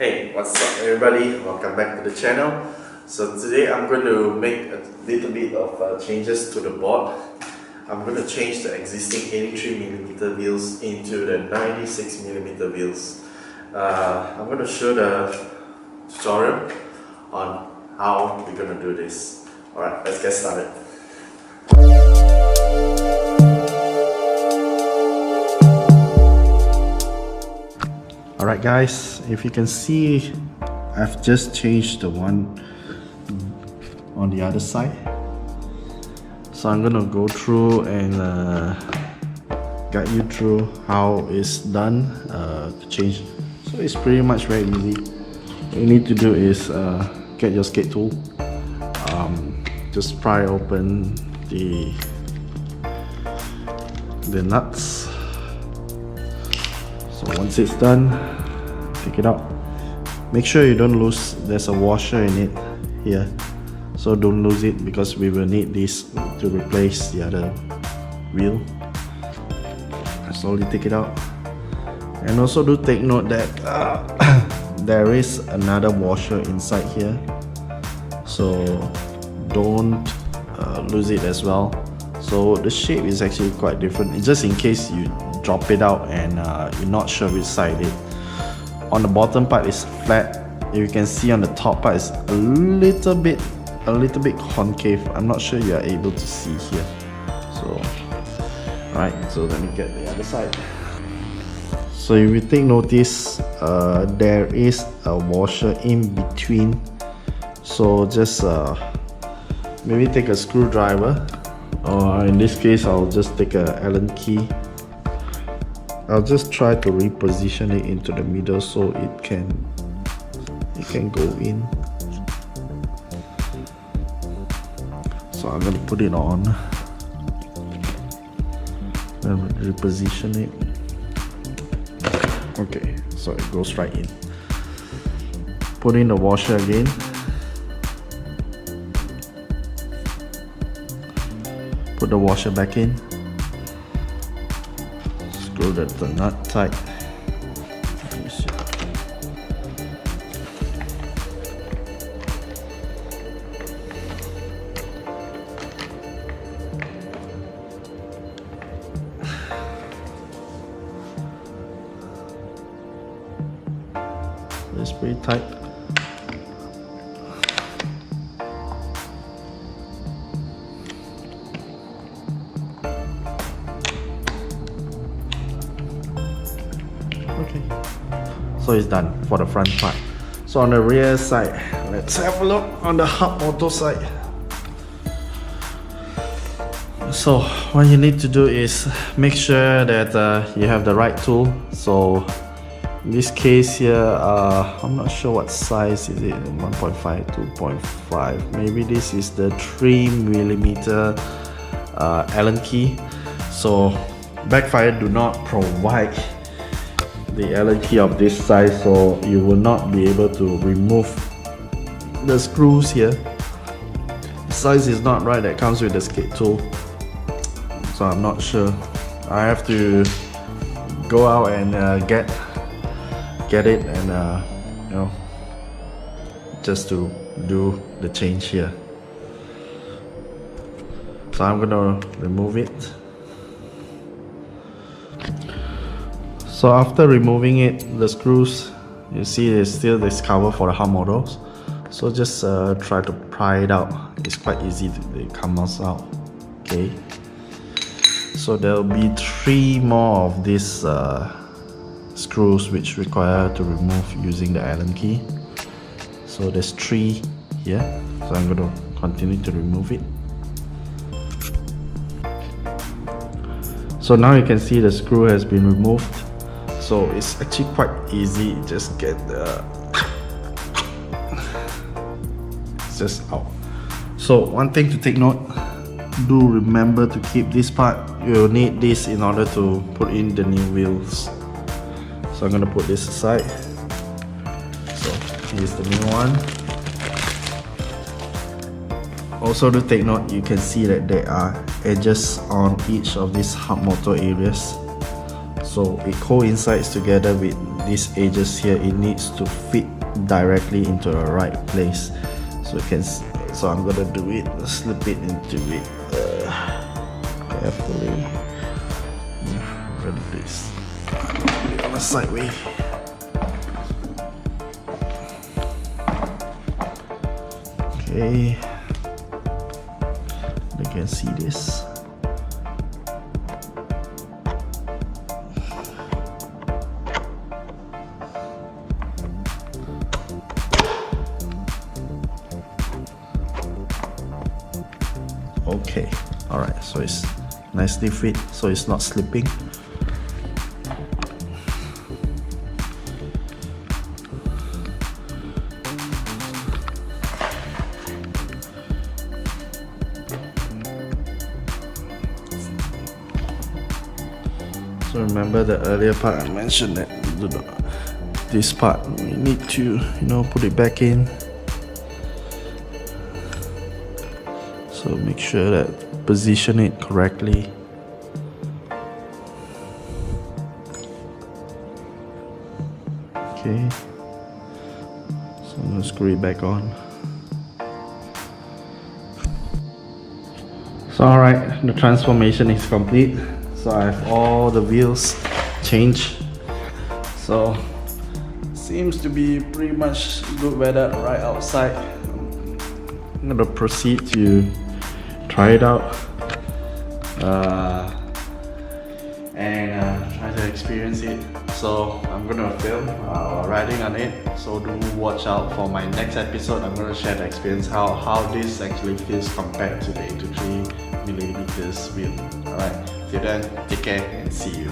Hey, what's up everybody? Welcome back to the channel. So today I'm going to make a little bit of changes to the board. I'm going to change the existing 83mm wheels into the 96mm wheels. I'm going to show the tutorial on how we're going to do this. Alright, let's get started. Alright guys, if you can see, I've just changed the one on the other side. So I'm gonna go through and guide you through how it's done to change. So it's pretty much very easy. What you need to do is get your skate tool, just pry open the nuts. So once it's done, take it out. Make sure you don't lose, there's a washer in it here, so don't lose it because we will need this to replace the other wheel. Slowly take it out. And also do take note that there is another washer inside here, so don't lose it as well. So the shape is actually quite different. It's just in case you drop it out and you're not sure which side it. On the bottom part is flat. You can see on the top part is a little bit concave. I'm not sure you are able to see here. So alright, so let me get the other side. So if you take notice, there is a washer in between. So just maybe take a screwdriver, or in this case I'll just take a Allen key. I'll just try to reposition it into the middle so it can go in. So I'm going to put it on and reposition it. Okay, so it goes right in. Put in the washer again. Put the washer back in. Screw the nut tight. Let me see. It's pretty tight. Okay, so it's done for the front part. So on the rear side, let's have a look on the hub motor side. So what you need to do is make sure that you have the right tool. So in this case here, I'm not sure what size is it, 1.5, 2.5. Maybe this is the 3mm Allen key. So Backfire do not provide the Allen key of this size, so you will not be able to remove the screws here. The size is not right that comes with the skate tool, so I'm not sure. I have to go out and get it and you know, just to do the change here. So I'm gonna remove it. So after removing it, the screws, you see there's still this cover for the hub motors. So just try to pry it out. It's quite easy it comes out. Okay. So there'll be 3 more of these screws which require to remove using the Allen key. So there's 3 here. So I'm going to continue to remove it. So now you can see the screw has been removed. So it's actually quite easy. Just get the it's just out. So one thing to take note, do remember to keep this part. You'll need this in order to put in the new wheels. So I'm gonna put this aside. So here's the new one. Also to take note, you can see that there are edges on each of these hub motor areas. So it coincides together with these edges here, it needs to fit directly into the right place. So you can, so I'm gonna do it, slip it into it carefully. Run this on the side way. Okay, you can see this. Okay, alright, so it's nicely fit, so it's not slipping. So remember the earlier part I mentioned that this part we need to, put it back in. So make sure that position it correctly. Okay, so I'm gonna screw it back on. So alright, the transformation is complete. So I have all the wheels changed. So seems to be pretty much good weather right outside. I'm gonna proceed to try it out and try to experience it. So I'm gonna film riding on it, so do watch out for my next episode. I'm gonna share the experience how this actually feels compared to the 83mm wheel. Alright, till then, take care and see you.